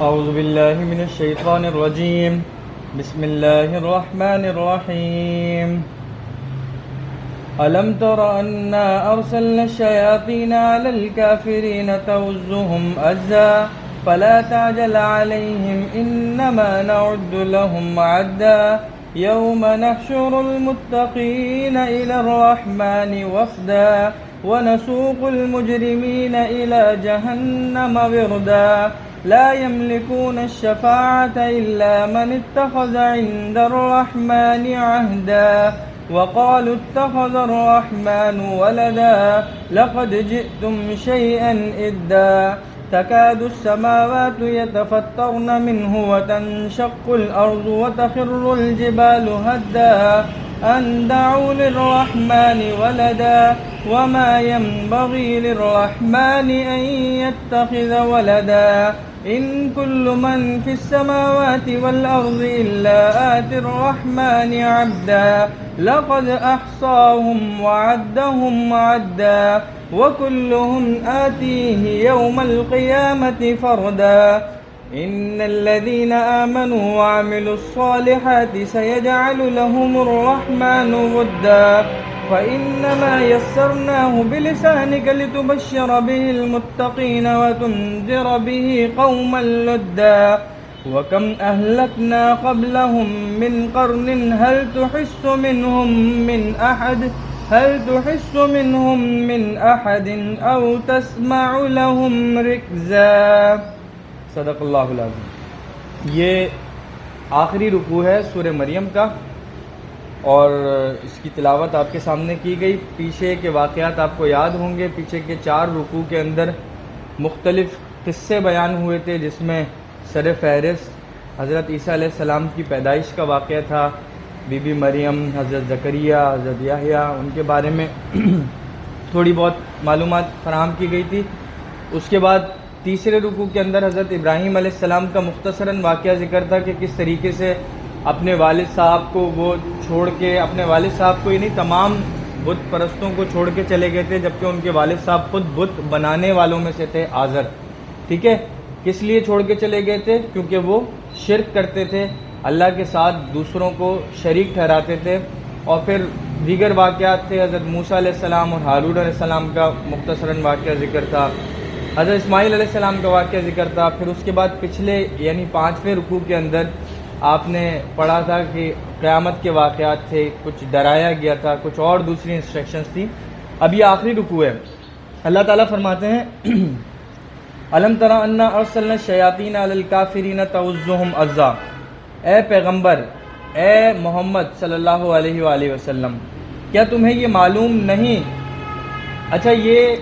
أعوذ بالله من الشيطان الرجيم. بسم الله الرحمن الرحيم. ألم تر أنا أرسلنا الشياطين على الكافرين تؤزهم أزا فلا تعجل عليهم إنما نعد لهم عدا يوم نحشر المتقين إلى الرحمن وفدا ونسوق المجرمين إلى جهنم وردا لا يملكون الشفاعة إلا من اتخذ عند الرحمن عهدا وقالوا اتخذ الرحمن ولدا لقد جئتم شيئا إدا تكاد السماوات يتفطرن منه وتنشق الأرض وتخر الجبال هدا أن دعوا للرحمن ولدا وما ينبغي للرحمن أن يتخذ ولدا إن كل من في السماوات والأرض إلا آتي الرحمن عبدا لقد أحصاهم وعدهم عدا وكلهم آتيه يوم القيامة فردا إن الذين آمنوا وعملوا الصالحات سيجعل لهم الرحمن ودا فإنما يسرناه بلسانك لتبشر به المتقين وتنذر به قوما لدا وكم أهلكنا قبلهم من قرن هل تحس منهم من أحد أو تسمع لهم ركزا. صدق اللہ العظیم. یہ آخری رکوع ہے سورہ مریم کا اور اس کی تلاوت آپ کے سامنے کی گئی. پیچھے کے واقعات آپ کو یاد ہوں گے. پیچھے کے 4 رکوع کے اندر مختلف قصے بیان ہوئے تھے جس میں سر فہرست حضرت عیسیٰ علیہ السلام کی پیدائش کا واقعہ تھا. بی بی مریم، حضرت زکریا، حضرت یحییٰ، ان کے بارے میں تھوڑی بہت معلومات فراہم کی گئی تھی. اس کے بعد تیسرے رکوع کے اندر حضرت ابراہیم علیہ السلام کا مختصراً واقعہ ذکر تھا کہ کس طریقے سے اپنے والد صاحب کو وہ چھوڑ کے، اپنے والد صاحب کو یعنی تمام بت پرستوں کو چھوڑ کے چلے گئے تھے، جبکہ ان کے والد صاحب خود بت بنانے والوں میں سے تھے، آزر. ٹھیک ہے، کس لیے چھوڑ کے چلے گئے تھے؟ کیونکہ وہ شرک کرتے تھے، اللہ کے ساتھ دوسروں کو شریک ٹھہراتے تھے. اور پھر دیگر واقعات تھے، حضرت موسیٰ علیہ السلام اور ہارون علیہ السلام کا مختصراً واقعہ ذکر تھا، حضرت اسماعیل علیہ السلام کا واقعہ ذکر تھا. پھر اس کے بعد پچھلے یعنی 5ویں رکوع کے اندر آپ نے پڑھا تھا کہ قیامت کے واقعات تھے، کچھ ڈرایا گیا تھا، کچھ اور دوسری انسٹرکشنز تھیں. اب یہ آخری رکوع ہے. اللہ تعالیٰ فرماتے ہیں الم تر انا ارسلنا الشیاطین علی الکافرین تعزهم عزا. اے پیغمبر، اے محمد صلی اللہ علیہ وآلہ وسلم، کیا تمہیں یہ معلوم نہیں؟ اچھا، یہ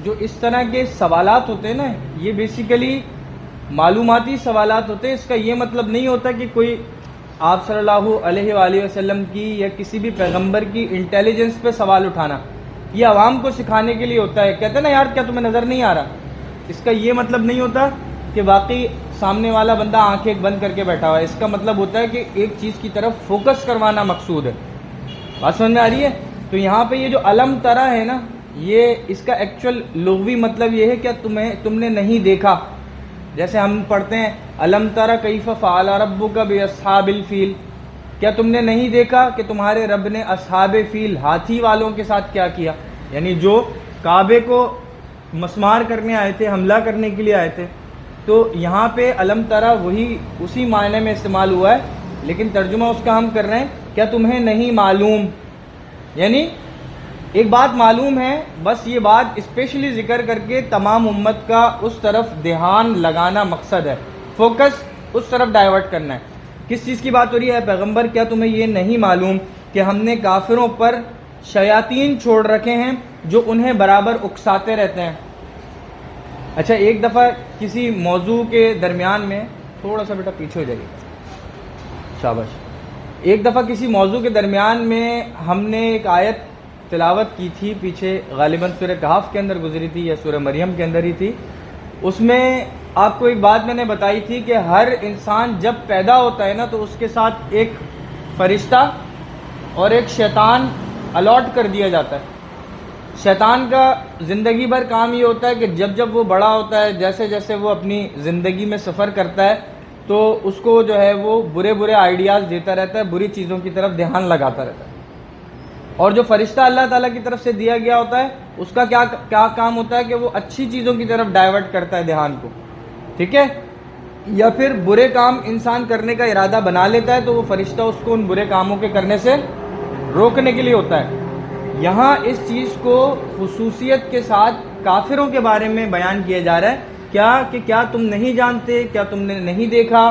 جو اس طرح کے سوالات ہوتے ہیں نا، یہ بیسیکلی معلوماتی سوالات ہوتے ہیں. اس کا یہ مطلب نہیں ہوتا کہ کوئی آپ صلی اللہ علیہ وآلہ وسلم کی یا کسی بھی پیغمبر کی انٹیلیجنس پہ سوال اٹھانا. یہ عوام کو سکھانے کے لیے ہوتا ہے. کہتے ہیں نا یار کیا تمہیں نظر نہیں آ رہا؟ اس کا یہ مطلب نہیں ہوتا کہ واقعی سامنے والا بندہ آنکھیں بند کر کے بیٹھا ہوا ہے. اس کا مطلب ہوتا ہے کہ ایک چیز کی طرف فوکس کروانا مقصود ہے. بات سمجھ میں آ رہی ہے؟ تو یہاں پہ یہ جو علم ترا ہے نا، یہ اس کا ایکچوئل لغوی مطلب یہ ہے کہ تم نے نہیں دیکھا. جیسے ہم پڑھتے ہیں علم ترا کیف فعل ربک باصحاب الفیل، کیا تم نے نہیں دیکھا کہ تمہارے رب نے اصحاب فیل، ہاتھی والوں کے ساتھ کیا کیا؟ یعنی جو کعبے کو مسمار کرنے آئے تھے، حملہ کرنے کے لیے آئے تھے. تو یہاں پہ علم ترا وہی اسی معنی میں استعمال ہوا ہے، لیکن ترجمہ اس کا ہم کر رہے ہیں کیا تمہیں نہیں معلوم. یعنی ایک بات معلوم ہے، بس یہ بات اسپیشلی ذکر کر کے تمام امت کا اس طرف دھیان لگانا مقصد ہے، فوکس اس طرف ڈائیورٹ کرنا ہے. کس چیز کی بات ہو رہی ہے؟ پیغمبر کیا تمہیں یہ نہیں معلوم کہ ہم نے کافروں پر شیاطین چھوڑ رکھے ہیں جو انہیں برابر اکساتے رہتے ہیں. اچھا، ایک دفعہ کسی موضوع کے درمیان میں تھوڑا سا بیٹا پیچھے ہو جائیے، شاباش. ایک دفعہ کسی موضوع کے درمیان میں ہم نے ایک آیت تلاوت کی تھی، پیچھے غالباً سورہ کہف کے اندر گزری تھی یا سورہ مریم کے اندر ہی تھی. اس میں آپ کو ایک بات میں نے بتائی تھی کہ ہر انسان جب پیدا ہوتا ہے نا تو اس کے ساتھ ایک فرشتہ اور ایک شیطان الاٹ کر دیا جاتا ہے. شیطان کا زندگی بھر کام یہ ہوتا ہے کہ جب وہ بڑا ہوتا ہے، جیسے جیسے وہ اپنی زندگی میں سفر کرتا ہے تو اس کو جو ہے وہ برے آئیڈیاز دیتا رہتا ہے، بری چیزوں کی طرف دھیان لگاتا رہتا ہے. اور جو فرشتہ اللہ تعالیٰ کی طرف سے دیا گیا ہوتا ہے اس کا کیا کام ہوتا ہے کہ وہ اچھی چیزوں کی طرف ڈائیورٹ کرتا ہے دھیان کو. ٹھیک ہے، یا پھر برے کام انسان کرنے کا ارادہ بنا لیتا ہے تو وہ فرشتہ اس کو ان برے کاموں کے کرنے سے روکنے کے لیے ہوتا ہے. یہاں اس چیز کو خصوصیت کے ساتھ کافروں کے بارے میں بیان کیا جا رہا ہے کیا تم نہیں جانتے، کیا تم نے نہیں دیکھا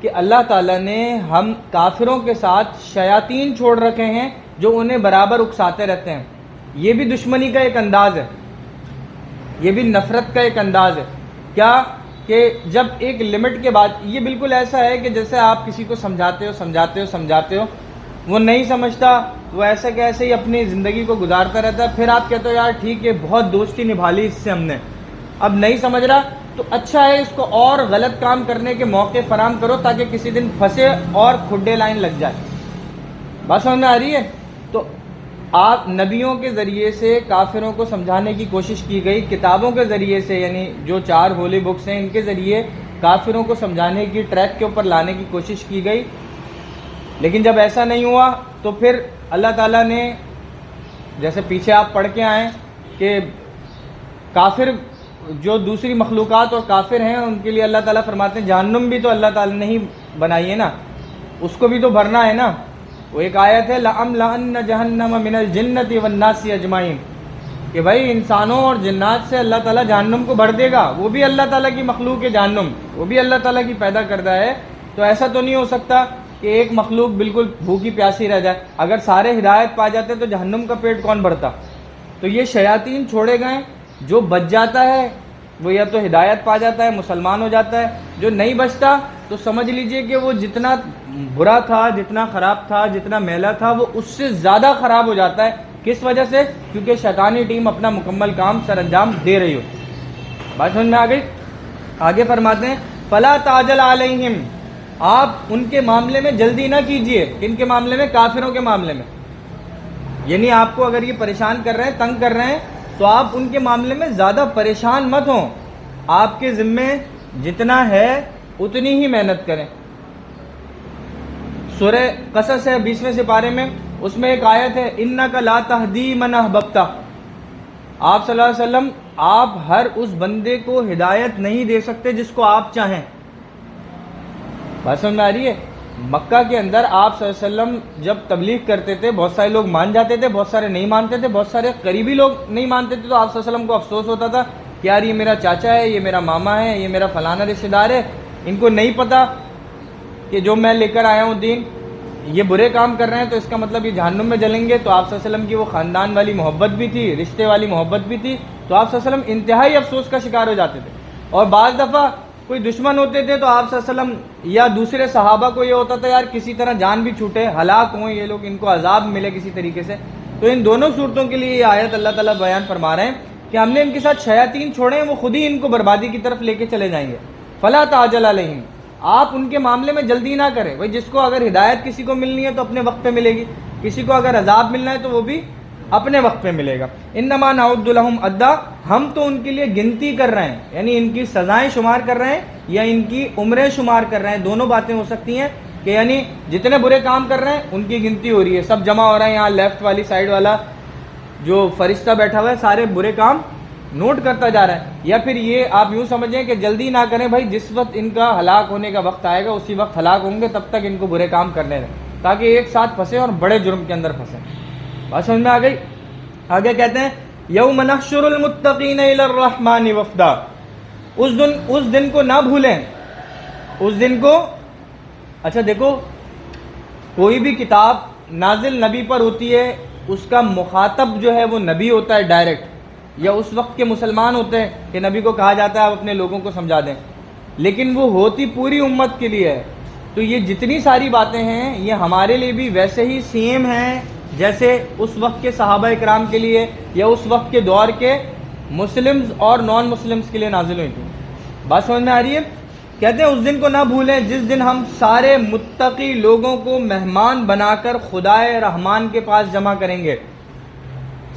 کہ اللہ تعالیٰ نے ہم کافروں کے ساتھ شیاطین چھوڑ رکھے ہیں جو انہیں برابر اکساتے رہتے ہیں. یہ بھی دشمنی کا ایک انداز ہے، یہ بھی نفرت کا ایک انداز ہے. کیا کہ جب ایک لمٹ کے بعد، یہ بالکل ایسا ہے کہ جیسے آپ کسی کو سمجھاتے ہو وہ نہیں سمجھتا، وہ ایسے کہ ایسے ہی اپنی زندگی کو گزارتا رہتا ہے، پھر آپ کہتے ہو یار ٹھیک ہے بہت دوستی نبھا لی اس سے ہم نے، اب نہیں سمجھ رہا تو اچھا ہے اس کو اور غلط کام کرنے کے موقع فراہم کرو تاکہ کسی دن پھنسے اور کھڈے لائن لگ جائے. بات سمجھ میں آ رہی ہے؟ تو آپ نبیوں کے ذریعے سے کافروں کو سمجھانے کی کوشش کی گئی، کتابوں کے ذریعے سے یعنی جو 4 ہولی بکس ہیں ان کے ذریعے کافروں کو سمجھانے کی، ٹریک کے اوپر لانے کی کوشش کی گئی. لیکن جب ایسا نہیں ہوا تو پھر اللہ تعالیٰ نے، جیسے پیچھے آپ پڑھ کے آئیں کہ کافر جو دوسری مخلوقات اور کافر ہیں ان کے لیے اللہ تعالیٰ فرماتے ہیں جہنم بھی تو اللہ تعالیٰ نے ہی بنائی ہے نا، اس کو بھی تو بھرنا ہے نا. وہ ایک آیت ہے لَأَمْلَأَنَّ جَهَنَّمَ مِنَ الْجِنَّةِ وَالنَّاسِ أَجْمَعِينَ، کہ بھائی انسانوں اور جنات سے اللہ تعالیٰ جہنم کو بھر دے گا. وہ بھی اللہ تعالیٰ کی مخلوق ہے جہنم، وہ بھی اللہ تعالیٰ کی پیدا کردہ ہے. تو ایسا تو نہیں ہو سکتا کہ ایک مخلوق بالکل بھوکی پیاسی رہ جائے. اگر سارے ہدایت پا جاتے تو جہنم کا پیٹ کون بھرتا؟ تو یہ شیاطین چھوڑے گئے، جو بچ جاتا ہے وہ یا تو ہدایت پا جاتا ہے، مسلمان ہو جاتا ہے، جو نہیں بچتا تو سمجھ لیجئے کہ وہ جتنا برا تھا، جتنا خراب تھا، جتنا میلا تھا وہ اس سے زیادہ خراب ہو جاتا ہے. کس وجہ سے؟ کیونکہ شیطانی ٹیم اپنا مکمل کام سر انجام دے رہی ہو. بات سمجھ میں آ گئی؟ آگے فرماتے ہیں فلا تعجل علیہم، آپ ان کے معاملے میں جلدی نہ کیجئے. ان کے معاملے میں؟ کافروں کے معاملے میں. یعنی آپ کو اگر یہ پریشان کر رہے ہیں، تنگ کر رہے ہیں تو آپ ان کے معاملے میں زیادہ پریشان مت ہوں. آپ کے ذمے جتنا ہے اتنی ہی محنت کریں. سورہ قصص ہے 20ویں سپارے میں، اس میں ایک آیت ہے انک لا تہدی من احببت. آپ صلی اللہ علیہ وسلم آپ ہر اس بندے کو ہدایت نہیں دے سکتے جس کو آپ چاہیں. بات سمجھ میں آ رہی ہے؟ مکہ کے اندر آپ صلی اللہ علیہ وسلم جب تبلیغ کرتے تھے بہت سارے لوگ مان جاتے تھے، بہت سارے نہیں مانتے تھے، بہت سارے قریبی لوگ نہیں مانتے تھے. تو آپ صلی اللہ علیہ وسلم کو افسوس ہوتا تھا کہ یار یہ میرا چاچا ہے، یہ میرا ماما ہے، یہ میرا فلانا رشتہ دار ہے، ان کو نہیں پتا کہ جو میں لے کر آیا ہوں دین یہ برے کام کر رہے ہیں تو اس کا مطلب یہ جہنم میں جلیں گے. تو آپ صلی اللہ علیہ وسلم کی وہ خاندان والی محبت بھی تھی، رشتے والی محبت بھی تھی. تو آپ صلی اللہ علیہ وسلم انتہائی افسوس کا شکار ہو جاتے تھے. اور بعض دفعہ کوئی دشمن ہوتے تھے تو آپ صلی اللہ علیہ وسلم یا دوسرے صحابہ کو یہ ہوتا تھا یار کسی طرح جان بھی چھوٹے، ہلاک ہوں یہ لوگ، ان کو عذاب ملے کسی طریقے سے. تو ان دونوں صورتوں کے لیے یہ آیت اللہ تعالیٰ بیان فرما رہے ہیں کہ ہم نے ان کے ساتھ شیاطین چھوڑے ہیں، وہ خود ہی ان کو بربادی کی طرف لے کے چلے جائیں گے. فلا تعجل علیہم، آپ ان کے معاملے میں جلدی نہ کریں. بھائی جس کو اگر ہدایت کسی کو ملنی ہے تو اپنے وقت پہ ملے گی، کسی کو اگر عذاب ملنا ہے تو وہ بھی اپنے وقت پہ ملے گا. انما نعد لهم عدا، ہم تو ان کے لیے گنتی کر رہے ہیں، یعنی ان کی سزائیں شمار کر رہے ہیں یا ان کی عمریں شمار کر رہے ہیں. دونوں باتیں ہو سکتی ہیں کہ یعنی جتنے برے کام کر رہے ہیں ان کی گنتی ہو رہی ہے، سب جمع ہو رہے ہیں. یہاں لیفٹ والی سائیڈ والا جو فرشتہ بیٹھا ہوا ہے سارے برے کام نوٹ کرتا جا رہا ہے. یا پھر یہ آپ یوں سمجھیں کہ جلدی نہ کریں، بھائی جس وقت ان کا ہلاک ہونے کا وقت آئے گا اسی وقت ہلاک ہوں گے، تب تک ان کو برے کام کرنے رہیں تاکہ ایک ساتھ پھنسے اور بڑے جرم کے اندر پھنسے. بات سمجھ میں آ گئی؟ آگے کہتے ہیں یوم نحشر المتقین الی الرحمن وفدا، اس دن کو نہ بھولیں، اس دن کو. اچھا دیکھو، کوئی بھی کتاب نازل نبی پر ہوتی ہے اس کا مخاطب جو ہے وہ نبی ہوتا ہے ڈائریکٹ، یا اس وقت کے مسلمان ہوتے ہیں کہ نبی کو کہا جاتا ہے آپ اپنے لوگوں کو سمجھا دیں، لیکن وہ ہوتی پوری امت کے لیے ہے. تو یہ جتنی ساری باتیں ہیں یہ ہمارے لیے بھی ویسے ہی سیم ہیں جیسے اس وقت کے صحابہ اکرام کے لیے یا اس وقت کے دور کے مسلمز اور نان مسلمز کے لیے نازل ہوئی تھی. بات سمجھ میں آ رہی ہے؟ کہتے ہیں اس دن کو نہ بھولیں جس دن ہم سارے متقی لوگوں کو مہمان بنا کر خدائے رحمان کے پاس جمع کریں گے.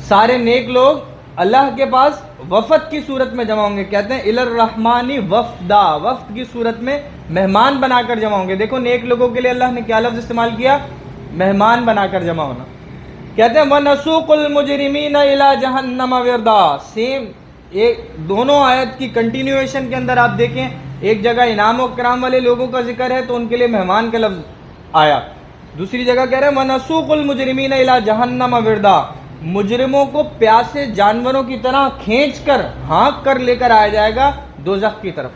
سارے نیک لوگ اللہ کے پاس وفد کی صورت میں جمع ہوں گے. کہتے ہیں الی الرحمانی وفدا, وفد کی صورت میں مہمان بنا کر جمع ہوں گے. دیکھو نیک لوگوں کے لیے اللہ نے کیا لفظ استعمال کیا؟ مہمان بنا کر جمع ہونا. کہتے ہیں وَنَسُوقُ الْمُجْرِمِينَ إِلَى جَهَنَّمَ وِرْدًا. سیم ایک دونوں آیت کی کنٹینیویشن کے اندر آپ دیکھیں, ایک جگہ انعام و کرام والے لوگوں کا ذکر ہے تو ان کے لیے مہمان کا لفظ آیا, دوسری جگہ کہہ رہے ہیں وَنَسُوقُ الْمُجْرِمِينَ إِلَى جَهَنَّمَ وِرْدًا, مجرموں کو پیاسے جانوروں کی طرح کھینچ کر ہانک کر لے کر آیا جائے گا دوزخ کی طرف.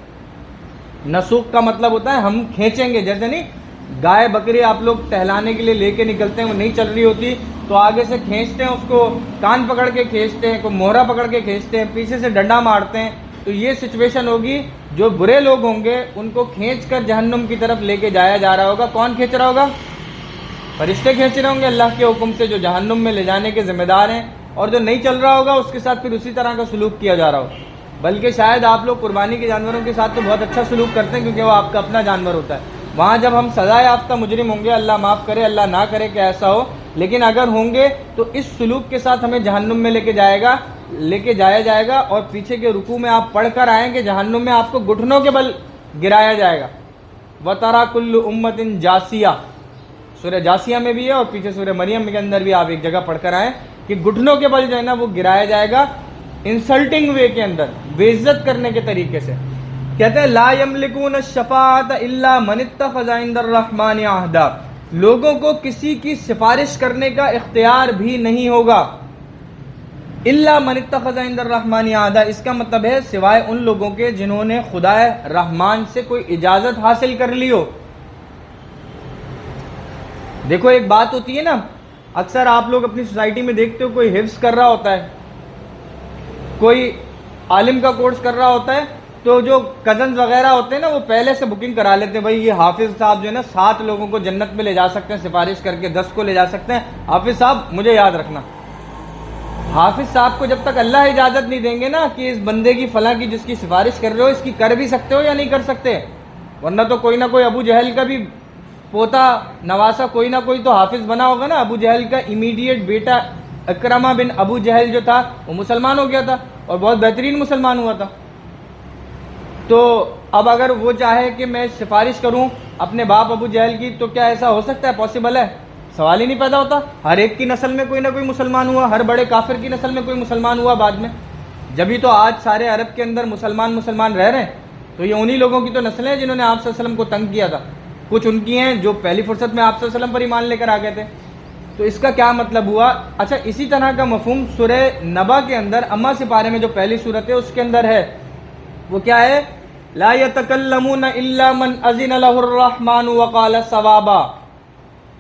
نسوق کا مطلب ہوتا ہے ہم کھینچیں گے, جیسے نہیں گائے بکری آپ لوگ ٹہلانے کے لیے لے کے نکلتے ہیں, وہ نہیں چل رہی ہوتی تو آگے سے کھینچتے ہیں, اس کو کان پکڑ کے کھینچتے ہیں, کوئی موہرا پکڑ کے کھینچتے ہیں, پیچھے سے ڈنڈا مارتے ہیں. تو یہ سچویشن ہوگی, جو برے لوگ ہوں گے ان کو کھینچ کر جہنم کی طرف لے کے جایا جا رہا ہوگا. کون کھینچ رہا ہوگا؟ فرشتے کھینچ رہے ہوں گے اللہ کے حکم سے, جو جہنم میں لے جانے کے ذمہ دار ہیں, اور جو نہیں چل رہا ہوگا اس کے ساتھ پھر اسی طرح کا سلوک کیا جا رہا ہوگا. بلکہ شاید آپ لوگ قربانی کے جانوروں کے ساتھ تو بہت اچھا سلوک کرتے ہیں کیونکہ وہ آپ کا اپنا جانور ہوتا ہے. وہاں جب ہم سزا یافتہ مجرم ہوں گے, اللہ معاف کرے اللہ نہ کرے کہ ایسا ہو, لیکن اگر ہوں گے تو اس سلوک کے ساتھ ہمیں جہنم میں لے کے جایا جائے گا. اور پیچھے کے رکوع میں آپ پڑھ کر آئیں کہ جہنم میں آپ کو گھٹنوں کے بل گرایا جائے گا. وَتَرَى كُلُّ أُمَّةٍ جَاثِيَةٍ, سورہ جاسیہ میں بھی ہے اور پیچھے سورہ مریم کے اندر بھی آپ ایک جگہ پڑھ کر آئیں کہ گھٹنوں کے بل جو ہے نا وہ گرایا جائے گا, انسلٹنگ وے کے اندر, بے عزت کرنے کے طریقے سے. کہتے ہیں لا یملکون الشفاعۃ الا من اتخذ عند الرحمن عہدا, لوگوں کو کسی کی سفارش کرنے کا اختیار بھی نہیں ہوگا. الا من اتخذ عند الرحمن عہدا, اس کا مطلب ہے سوائے ان لوگوں کے جنہوں نے خدا رحمان سے کوئی اجازت حاصل کر لی ہو. دیکھو ایک بات ہوتی ہے نا, اکثر آپ لوگ اپنی سوسائٹی میں دیکھتے ہو کوئی حفظ کر رہا ہوتا ہے, کوئی عالم کا کورس کر رہا ہوتا ہے, تو جو کزنز وغیرہ ہوتے ہیں نا وہ پہلے سے بکنگ کرا لیتے ہیں, بھائی یہ حافظ صاحب جو ہے نا 7 لوگوں کو جنت میں لے جا سکتے ہیں سفارش کر کے, 10 کو لے جا سکتے ہیں. حافظ صاحب مجھے یاد رکھنا, حافظ صاحب کو جب تک اللہ اجازت نہیں دیں گے نا کہ اس بندے کی فلاں کی جس کی سفارش کر رہے ہو اس کی کر بھی سکتے ہو یا نہیں کر سکتے, ورنہ تو کوئی نہ کوئی ابو جہل کا بھی پوتا نواسا کوئی نہ کوئی تو حافظ بنا ہوگا نا. ابو جہل کا امیڈیٹ بیٹا اکرمہ بن ابو جہل جو تھا وہ مسلمان ہو گیا تھا اور بہت بہترین مسلمان ہوا تھا. تو اب اگر وہ چاہے کہ میں سفارش کروں اپنے باپ ابو جہل کی, تو کیا ایسا ہو سکتا ہے؟ پاسبل ہے؟ سوال ہی نہیں پیدا ہوتا. ہر ایک کی نسل میں کوئی نہ کوئی مسلمان ہوا, ہر بڑے کافر کی نسل میں کوئی مسلمان ہوا بعد میں, جبھی تو آج سارے عرب کے اندر مسلمان رہ رہے ہیں. تو یہ انہی لوگوں کی تو نسلیں ہیں جنہوں نے آپ صلی اللہ علیہ وسلم کو تنگ کیا تھا. کچھ ان کی ہیں جو پہلی فرصت میں آپ صلی اللہ علیہ وسلم پر ایمان لے کر آ گئے تھے. تو اس کا کیا مطلب ہوا؟ اچھا اسی طرح کا مفہوم سورہ نبا کے اندر اما سپارے میں جو پہلی سورت ہے اس کے اندر ہے, وہ کیا ہے؟ لا يتکلمون الا من اذن له الرحمن وقال صوابا,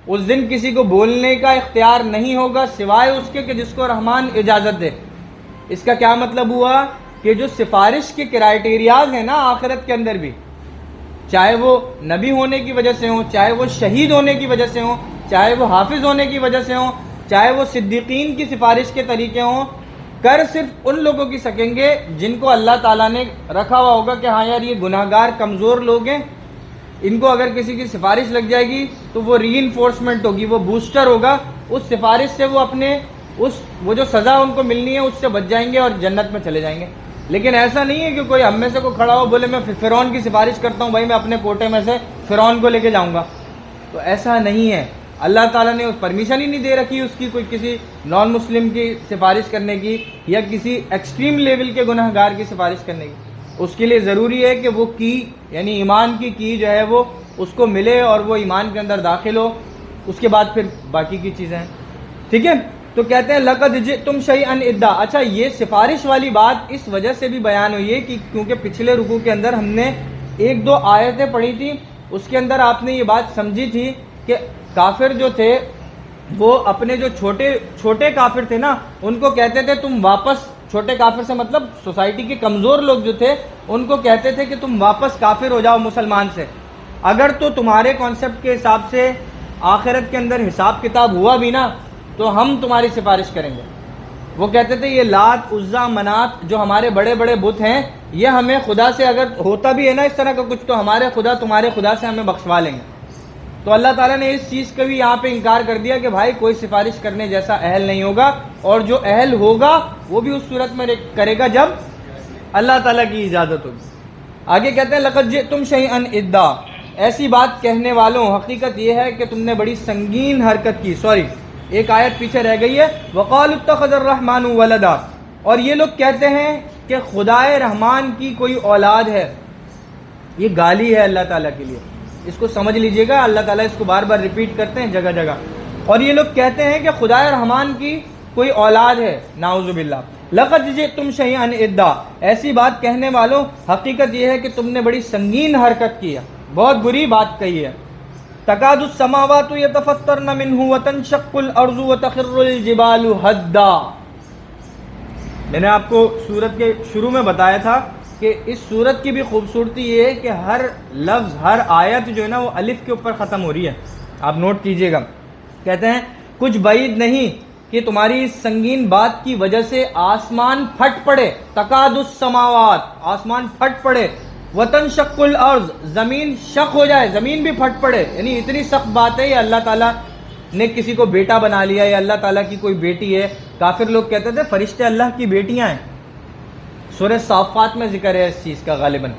اس دن کسی کو بولنے کا اختیار نہیں ہوگا سوائے اس کے کہ جس کو رحمان اجازت دے. اس کا کیا مطلب ہوا کہ جو سفارش کے کرائٹیریاز ہیں نا آخرت کے اندر بھی, چاہے وہ نبی ہونے کی وجہ سے ہوں, چاہے وہ شہید ہونے کی وجہ سے ہوں, چاہے وہ حافظ ہونے کی وجہ سے ہوں, چاہے وہ صدیقین کی سفارش کے طریقے ہوں, کر صرف ان لوگوں کی سکیں گے جن کو اللہ تعالیٰ نے رکھا ہوا ہوگا کہ ہاں یار یہ گناہ گار کمزور لوگ ہیں, ان کو اگر کسی کی سفارش لگ جائے گی تو وہ ری انفورسمنٹ ہوگی, وہ بوسٹر ہوگا, اس سفارش سے وہ اپنے وہ جو سزا ان کو ملنی ہے اس سے بچ جائیں گے اور جنت میں چلے جائیں گے. لیکن ایسا نہیں ہے کہ کوئی ہم میں سے کوئی کھڑا ہو بولے میں فرعون کی سفارش کرتا ہوں, بھائی میں اپنے کوٹے میں سے فرعون کو لے کے جاؤں گا. تو ایسا نہیں ہے, اللہ تعالیٰ نے پرمیشن ہی نہیں دے رکھی اس کی کوئی کسی نان مسلم کی سفارش کرنے کی یا کسی ایکسٹریم لیول کے گناہ گار کی سفارش کرنے کی. اس کے لیے ضروری ہے کہ وہ کی یعنی ایمان کی جو ہے وہ اس کو ملے اور وہ ایمان کے اندر داخل ہو, اس کے بعد پھر باقی کی چیزیں ہیں. ٹھیک ہے, تو کہتے ہیں لقد جئتم شیئا ادا. اچھا یہ سفارش والی بات اس وجہ سے بھی بیان ہوئی ہے کہ کیونکہ پچھلے رکوع کے اندر ہم نے 1-2 آیتیں پڑھی تھی, اس کے اندر آپ نے یہ بات سمجھی تھی کہ کافر جو تھے وہ اپنے جو چھوٹے کافر تھے نا ان کو کہتے تھے تم واپس, چھوٹے کافر سے مطلب سوسائٹی کے کمزور لوگ جو تھے ان کو کہتے تھے کہ تم واپس کافر ہو جاؤ مسلمان سے, اگر تو تمہارے کانسیپٹ کے حساب سے آخرت کے اندر حساب کتاب ہوا بھی نا تو ہم تمہاری سفارش کریں گے. وہ کہتے تھے یہ لات عزا منات جو ہمارے بڑے بڑے بت ہیں یہ ہمیں خدا سے اگر ہوتا بھی ہے نا اس طرح کا کچھ تو ہمارے خدا تمہارے خدا سے ہمیں بخشوا لیں گے. تو اللہ تعالیٰ نے اس چیز کا بھی یہاں پہ انکار کر دیا کہ بھائی کوئی سفارش کرنے جیسا اہل نہیں ہوگا، اور جو اہل ہوگا وہ بھی اس صورت میں کرے گا جب اللہ تعالیٰ کی اجازت ہوگی۔ آگے کہتے ہیں لقد جئتم شیئا ادا، ایسی بات کہنے والوں حقیقت یہ ہے کہ تم نے بڑی سنگین حرکت کی۔ سوری، ایک آیت پیچھے رہ گئی ہے، وقالوا اتخذ الرحمن ولدا، اور یہ لوگ کہتے ہیں کہ خدائے رحمان کی کوئی اولاد ہے۔ یہ گالی ہے اللہ تعالیٰ کے لیے، اس کو سمجھ لیجئے گا، اللہ تعالیٰ اس کو بار بار ریپیٹ کرتے ہیں جگہ جگہ۔ اور یہ لوگ کہتے ہیں کہ خدائے رحمان کی کوئی اولاد ہے، نعوذ باللہ۔ لقد جئتم شیئا ادا، ایسی بات کہنے والوں حقیقت یہ ہے کہ تم نے بڑی سنگین حرکت کی ہے، بہت بری بات کہی ہے۔ تکاد السماوات یتفطرن منہ وتنشق الارض وتخر الجبال ہدا۔ میں نے آپ کو سورت کے شروع میں بتایا تھا کہ اس سورت کی بھی خوبصورتی یہ ہے کہ ہر لفظ، ہر آیت جو ہے نا وہ الف کے اوپر ختم ہو رہی ہے، آپ نوٹ کیجئے گا۔ کہتے ہیں کچھ بعید نہیں کہ تمہاری اس سنگین بات کی وجہ سے آسمان پھٹ پڑے، تکاد السماوات، آسمان پھٹ پڑے، وتنشق الارض، زمین شق ہو جائے، زمین بھی پھٹ پڑے، یعنی اتنی سخت بات ہے یہ اللہ تعالیٰ نے کسی کو بیٹا بنا لیا یا اللہ تعالیٰ کی کوئی بیٹی ہے۔ کافر لوگ کہتے تھے فرشتے اللہ کی بیٹیاں ہیں، سورہ صافات میں ذکر ہے اس چیز کا غالباً،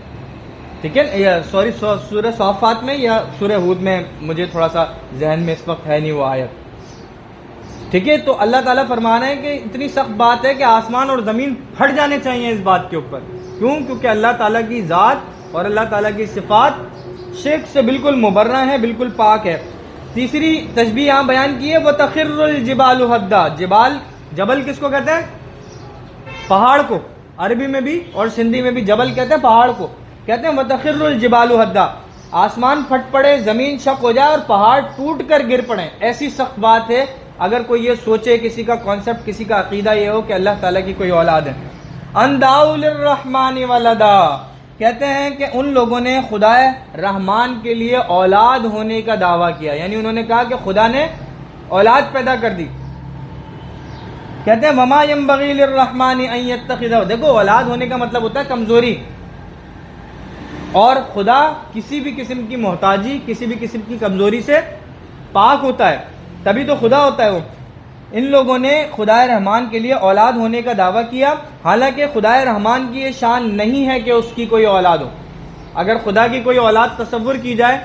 ٹھیک ہے، یا سوری سورہ صافات میں یا سورہ ہود میں، مجھے تھوڑا سا ذہن میں اس وقت ہے نہیں وہ آیت، ٹھیک ہے۔ تو اللہ تعالیٰ فرما رہے ہیں کہ اتنی سخت بات ہے کہ آسمان اور زمین پھٹ جانے چاہیے اس بات کے اوپر۔ کیوں؟ کیونکہ اللہ تعالیٰ کی ذات اور اللہ تعالیٰ کی صفات شرک سے بالکل مبرہ ہے، بالکل پاک ہے۔ تیسری تشبیہ یہاں بیان کی ہے، وَتَخِرُّ الْجِبَالُ هَدًّا، جبال، جبل کس کو کہتے ہیں؟ پہاڑ کو، عربی میں بھی اور سندھی میں بھی جبل کہتے ہیں پہاڑ کو، کہتے ہیں وَتَخِرُّ الْجِبَالُ هَدًّا، آسمان پھٹ پڑے، زمین شق ہو جائے اور پہاڑ ٹوٹ کر گر پڑے۔ ایسی سخت بات ہے اگر کوئی یہ سوچے، کسی کا کانسیپٹ، کسی کا عقیدہ یہ ہو کہ اللہ تعالیٰ کی کوئی اولاد ہے۔ ان دعوا للرحمن ولدا، کہتے ہیں کہ ان لوگوں نے خدا رحمان کے لیے اولاد ہونے کا دعویٰ کیا، یعنی انہوں نے کہا کہ خدا نے اولاد پیدا کر دی۔ کہتے ہیں وما ينبغي للرحمن ان يتخذ، دیکھو اولاد ہونے کا مطلب ہوتا ہے کمزوری، اور خدا کسی بھی قسم کی محتاجی، کسی بھی قسم کی کمزوری سے پاک ہوتا ہے، تبھی تو خدا ہوتا ہے وہ۔ ان لوگوں نے خدا رحمان کے لیے اولاد ہونے کا دعویٰ کیا، حالانکہ خدا رحمان کی یہ شان نہیں ہے کہ اس کی کوئی اولاد ہو۔ اگر خدا کی کوئی اولاد تصور کی جائے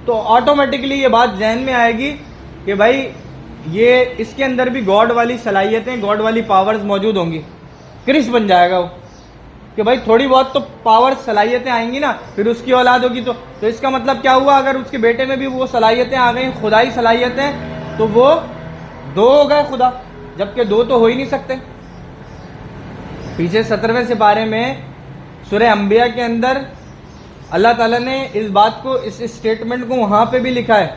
تو آٹومیٹکلی یہ بات ذہن میں آئے گی کہ بھائی یہ اس کے اندر بھی گاڈ والی صلاحیتیں، گاڈ والی پاورز موجود ہوں گی، کرس بن جائے گا وہ کہ بھائی تھوڑی بہت تو پاور صلاحیتیں آئیں گی نا، پھر اس کی اولاد ہوگی تو اس کا مطلب کیا ہوا؟ اگر اس کے بیٹے میں بھی وہ صلاحیتیں آ گئیں، خدائی صلاحیتیں، تو وہ دو ہو گئے خدا، جبکہ دو تو ہو ہی نہیں سکتے۔ پیچھے 17ویں سپارے میں سورہ انبیاء کے اندر اللہ تعالیٰ نے اس بات کو، اس اسٹیٹمنٹ کو وہاں پہ بھی لکھا ہے،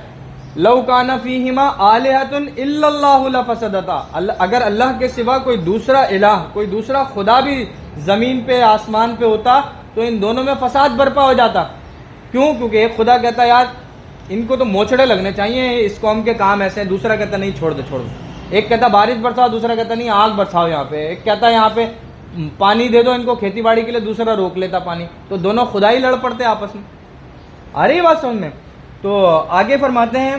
لو کان فیہما آلہۃ الا اللہ لفسدتا، اگر اللہ کے سوا کوئی دوسرا الہ، کوئی دوسرا خدا بھی زمین پہ آسمان پہ ہوتا تو ان دونوں میں فساد برپا ہو جاتا۔ کیوں؟ کیونکہ ایک خدا کہتا ہے یار ان کو تو موچڑے لگنے چاہیے، اس قوم کے کام ایسے ہیں، دوسرا کہتا نہیں چھوڑ دو چھوڑ دو، ایک کہتا بارش برساؤ، دوسرا کہتا نہیں آگ برساؤ یہاں پہ، ایک کہتا ہے یہاں پہ پانی دے دو ان کو کھیتی باڑی کے لیے، دوسرا روک لیتا پانی، تو دونوں خدا ہی لڑ پڑتے آپس میں۔ آ رہی بات سمجھ میں؟ تو آگے فرماتے ہیں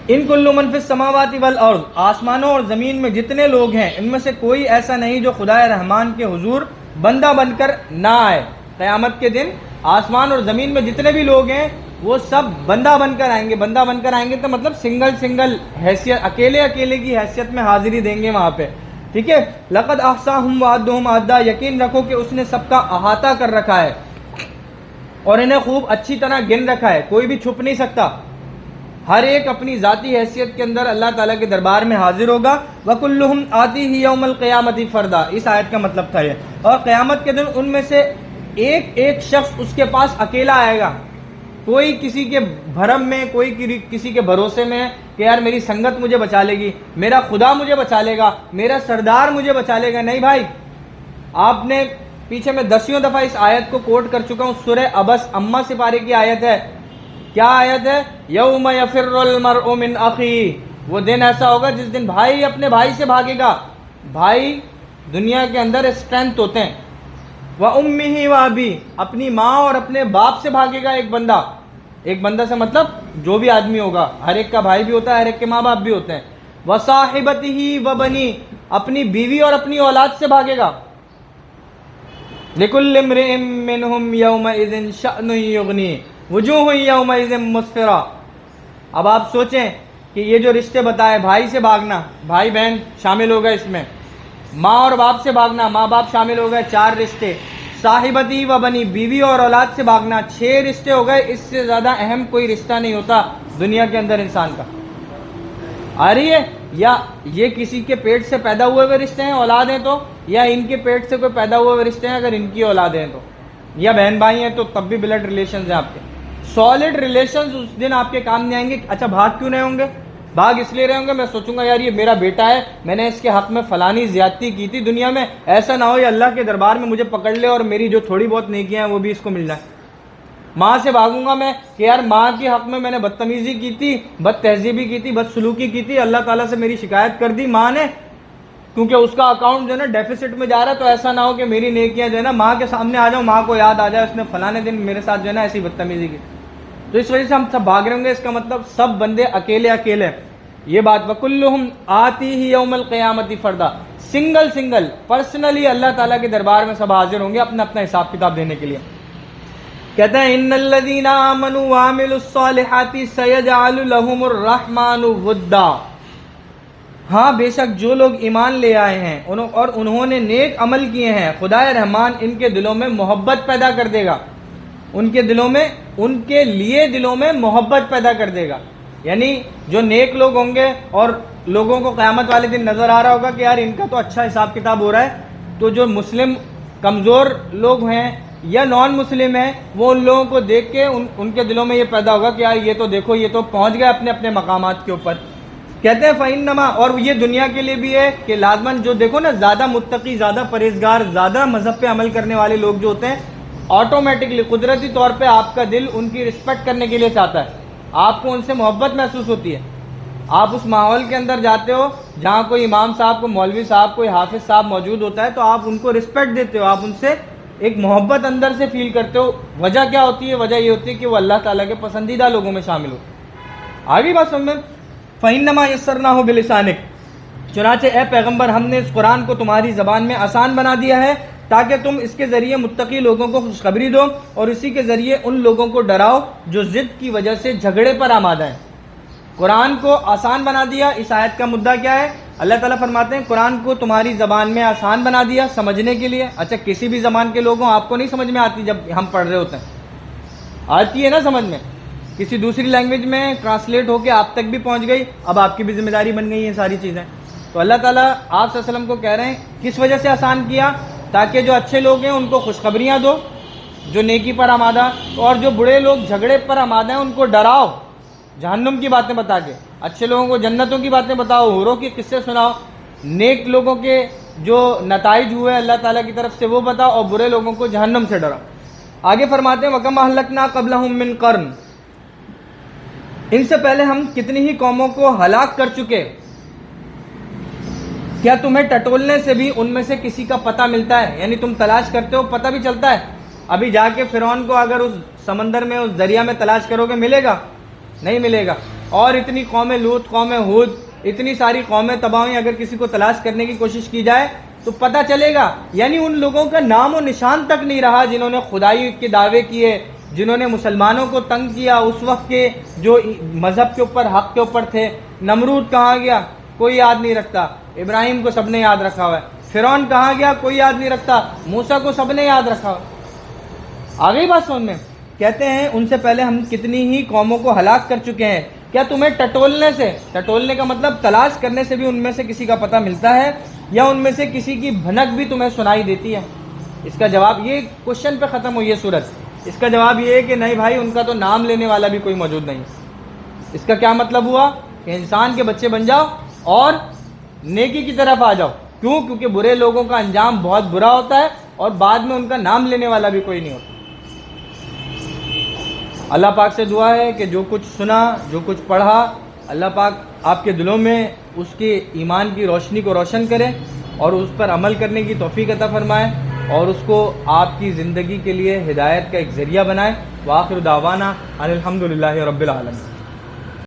ان کل من فی السماوات والارض، آسمانوں اور زمین میں جتنے لوگ ہیں ان میں سے کوئی ایسا نہیں جو خدا رحمان کے حضور بندہ بن کر نہ آئے۔ قیامت کے دن آسمان اور زمین میں جتنے بھی لوگ ہیں وہ سب بندہ بن کر آئیں گے۔ بندہ بن کر آئیں گے تو مطلب سنگل حیثیت، اکیلے کی حیثیت میں حاضری دیں گے وہاں پہ، ٹھیک ہے۔ لقد احصاهم وعدهم عدا، یقین رکھو کہ اس نے سب کا احاطہ کر رکھا ہے اور انہیں خوب اچھی طرح گن رکھا ہے، کوئی بھی چھپ نہیں سکتا، ہر ایک اپنی ذاتی حیثیت کے اندر اللہ تعالیٰ کے دربار میں حاضر ہوگا۔ وَكُلُّهُمْ آتِيهِ يَوْمَ الْقِيَامَةِ فَرْدًا، اس آیت کا مطلب تھا یہ، اور قیامت کے دن ان میں سے ایک شخص اس کے پاس اکیلا آئے گا، کوئی کسی کے بھرم میں، کوئی کسی کے بھروسے میں کہ یار میری سنگت مجھے بچا لے گی، میرا خدا مجھے بچا لے گا، میرا سردار مجھے بچا لے گا، نہیں بھائی۔ آپ نے پیچھے میں 10 دفعہ اس آیت کو کوٹ کر چکا ہوں، سورہ عبس اما سپارے کی آیت ہے۔ کیا آیت ہے؟ یوم یفر المرء من اخیہ، وہ دن ایسا ہوگا جس دن بھائی اپنے بھائی سے بھاگے گا۔ بھائی دنیا کے اندر اسٹرینتھ ہوتے ہیں، وَأُمِّهِ وَأَبِيهِ، اپنی ماں اور اپنے باپ سے بھاگے گا ایک بندہ، ایک بندہ سے مطلب جو بھی آدمی ہوگا، ہر ایک کا بھائی بھی ہوتا ہے، ہر ایک کے ماں باپ بھی ہوتے ہیں. وصاحبتہ وبنی، اپنی بیوی اور اپنی اولاد سے بھاگے گا. لکل امرئ منہم یومئذ شأن یغنی وجوہ یومئذ مسفرہ. اب آپ سوچیں کہ یہ جو رشتے بتائے، بھائی سے بھاگنا، بھائی بہن شامل ہو گئے اس میں، ماں اور باپ سے بھاگنا، ماں باپ شامل ہو گئے، 4 رشتے، صاحبتی و بنی، بیوی اور اولاد سے بھاگنا، 6 رشتے ہو گئے. اس سے زیادہ اہم کوئی رشتہ نہیں ہوتا دنیا کے اندر انسان کا. آ رہی ہے؟ یا یہ کسی کے پیٹ سے پیدا ہوئے ہوئے رشتے ہیں، اولاد ہیں تو، یا ان کے پیٹ سے کوئی پیدا ہوئے ہوئے رشتے ہیں اگر ان کی اولاد ہیں تو، یا بہن بھائی ہیں تو تب بھی بلڈ ریلیشنز ہیں آپ کے. سالڈ ریلیشنز اس دن آپ کے کام نہیں آئیں گے. اچھا بھاگ کیوں نہیں ہوں گے؟ بھاگ اس لیے رہے ہوں گے میں سوچوں گا یار یہ میرا بیٹا ہے، میں نے اس کے حق میں فلانی زیادتی کی تھی دنیا میں، ایسا نہ ہو یہ اللہ کے دربار میں مجھے پکڑ لے اور میری جو تھوڑی بہت نیکیاں ہیں وہ بھی اس کو مل جائے. ماں سے بھاگوں گا میں کہ یار ماں کے حق میں نے بدتمیزی کی تھی، بد تہذیبی کی تھی، بد سلوکی کی تھی، اللہ تعالیٰ سے میری شکایت کر دی ماں نے کیونکہ اس کا اکاؤنٹ جو ہے نا ڈیفیسٹ میں جا رہا ہے، تو ایسا نہ ہو کہ میری نیکیاں جو ہے نا ماں کے سامنے آ جاؤں، ماں کو یاد آ جائے اس نے فلانے دن میرے ساتھ جو ہے نا ایسی بدتمیزی کی. تو اس وجہ سے ہم سب بھاگ رہے ہوں گے. اس کا مطلب سب بندے اکیلے اکیلے. یہ بات وَكُلُّهُمْ آتِيهِ يَوْمَ الْقِيَامَةِ فَرْدًا، سنگل پرسنلی اللہ تعالیٰ کے دربار میں سب حاضر ہوں گے اپنا اپنا حساب کتاب دینے کے لیے. کہتے ہیں ان الذین آمنوا وعملوا الصالحات سیجعل لهم الرحمن ودا. ہاں بے شک جو لوگ ایمان لے آئے ہیں اور انہوں نے نیک عمل کیے ہیں، خدائے رحمان ان کے دلوں میں محبت پیدا کر دے گا، ان کے دلوں میں، ان کے لیے دلوں میں محبت پیدا کر دے گا. یعنی جو نیک لوگ ہوں گے اور لوگوں کو قیامت والے دن نظر آ رہا ہوگا کہ یار ان کا تو اچھا حساب کتاب ہو رہا ہے، تو جو مسلم کمزور لوگ ہیں یا نان مسلم ہیں وہ ان لوگوں کو دیکھ کے ان کے دلوں میں یہ پیدا ہوگا کہ یار یہ تو دیکھو یہ تو پہنچ گئے اپنے اپنے مقامات کے اوپر. کہتے ہیں فَإِنَّمَا، اور یہ دنیا کے لیے بھی ہے کہ لازماً جو دیکھو نا زیادہ متقی، زیادہ پرہیزگار، زیادہ مذہب پہ عمل کرنے والے لوگ جو ہوتے ہیں آٹومیٹکلی قدرتی طور پہ آپ کا دل ان کی رسپیکٹ کرنے کے لیے چاہتا ہے، آپ کو ان سے محبت محسوس ہوتی ہے. آپ اس ماحول کے اندر جاتے ہو جہاں کوئی امام صاحب، کوئی مولوی صاحب، کوئی حافظ صاحب موجود ہوتا ہے تو آپ ان کو رسپیکٹ دیتے ہو، آپ ان سے ایک محبت اندر سے فیل کرتے ہو. وجہ کیا ہوتی ہے؟ وجہ یہ ہوتی ہے کہ وہ اللہ تعالیٰ کے پسندیدہ لوگوں میں شامل ہو. آگے بات سمجھ میں. فَإِنَّمَا يَسَّرْنَاهُ بِلِسَانِكَ، چنانچہ اے پیغمبر ہم نے اس قرآن کو تمہاری زبان میں آسان بنا دیا ہے تاکہ تم اس کے ذریعے متقی لوگوں کو خوشخبری دو اور اسی کے ذریعے ان لوگوں کو ڈراؤ جو ضد کی وجہ سے جھگڑے پر آمادہ ہیں. قرآن کو آسان بنا دیا. اس آیت کا مدعا کیا ہے؟ اللہ تعالیٰ فرماتے ہیں قرآن کو تمہاری زبان میں آسان بنا دیا سمجھنے کے لیے. اچھا کسی بھی زبان کے لوگوں آپ کو نہیں سمجھ میں آتی جب ہم پڑھ رہے ہوتے ہیں؟ آتی ہے نا سمجھ میں. کسی دوسری لینگویج میں ٹرانسلیٹ ہو کے آپ تک بھی پہنچ گئی، اب آپ کی بھی ذمہ داری بن گئی ہیں ساری چیزیں. تو اللہ تعالیٰ آپ صلی اللہ علیہ وسلم کو کہہ رہے ہیں کس وجہ سے آسان کیا؟ تاکہ جو اچھے لوگ ہیں ان کو خوشخبریاں دو جو نیکی پر آمادہ، اور جو برے لوگ جھگڑے پر آمادہ ہیں ان کو ڈراؤ جہنم کی باتیں بتا کے. اچھے لوگوں کو جنتوں کی باتیں بتاؤ، حوروں کے قصے سناؤ، نیک لوگوں کے جو نتائج ہوئے اللہ تعالیٰ کی طرف سے وہ بتاؤ، اور برے لوگوں کو جہنم سے ڈراؤ. آگے فرماتے ہیں وَكَمْ أَهْلَكْنَا قَبْلَهُم مِّن قَرْنٍ، ان سے پہلے ہم کتنی ہی قوموں کو ہلاک کر چکے. کیا تمہیں ٹٹولنے سے بھی ان میں سے کسی کا پتہ ملتا ہے؟ یعنی تم تلاش کرتے ہو پتہ بھی چلتا ہے. ابھی جا کے فرعون کو اگر اس سمندر میں، اس دریا میں تلاش کرو گے ملے گا؟ نہیں ملے گا. اور اتنی قوم لوط، قوم ہود، اتنی ساری قومیں تباہ ہوئیں، اگر کسی کو تلاش کرنے کی کوشش کی جائے تو پتہ چلے گا. یعنی ان لوگوں کا نام و نشان تک نہیں رہا جنہوں نے خدائی کے دعوے کیے، جنہوں نے مسلمانوں کو تنگ کیا اس وقت کے جو مذہب کے اوپر، حق کے اوپر تھے. نمرود کہاں گیا؟ کوئی یاد نہیں رکھتا. ابراہیم کو سب نے یاد رکھا ہوا ہے. فرعون کہاں گیا؟ کوئی یاد نہیں رکھتا. موسیٰ کو سب نے یاد رکھا ہوا. آگے بات سن میں کہتے ہیں ان سے پہلے ہم کتنی ہی قوموں کو ہلاک کر چکے ہیں. کیا تمہیں ٹٹولنے سے، ٹٹولنے کا مطلب تلاش کرنے سے بھی ان میں سے کسی کا پتہ ملتا ہے، یا ان میں سے کسی کی بھنک بھی تمہیں سنائی دیتی ہے؟ اس کا جواب یہ کوشچن پہ ختم ہوئی ہے سورت. اس کا جواب یہ ہے کہ نہیں بھائی ان کا تو نام لینے والا بھی کوئی موجود نہیں. اس کا کیا مطلب ہوا؟ کہ انسان کے بچے بن جاؤ اور نیکی کی طرف آ جاؤ. کیوں؟ کیونکہ برے لوگوں کا انجام بہت برا ہوتا ہے اور بعد میں ان کا نام لینے والا بھی کوئی نہیں ہوتا. اللہ پاک سے دعا ہے کہ جو کچھ سنا، جو کچھ پڑھا، اللہ پاک آپ کے دلوں میں اس کے ایمان کی روشنی کو روشن کرے اور اس پر عمل کرنے کی توفیق عطا فرمائے. اور اس کو آپ کی زندگی کے لیے ہدایت کا ایک ذریعہ بنائے۔ وآخر دعوانا ان الحمدللہ رب العالمین۔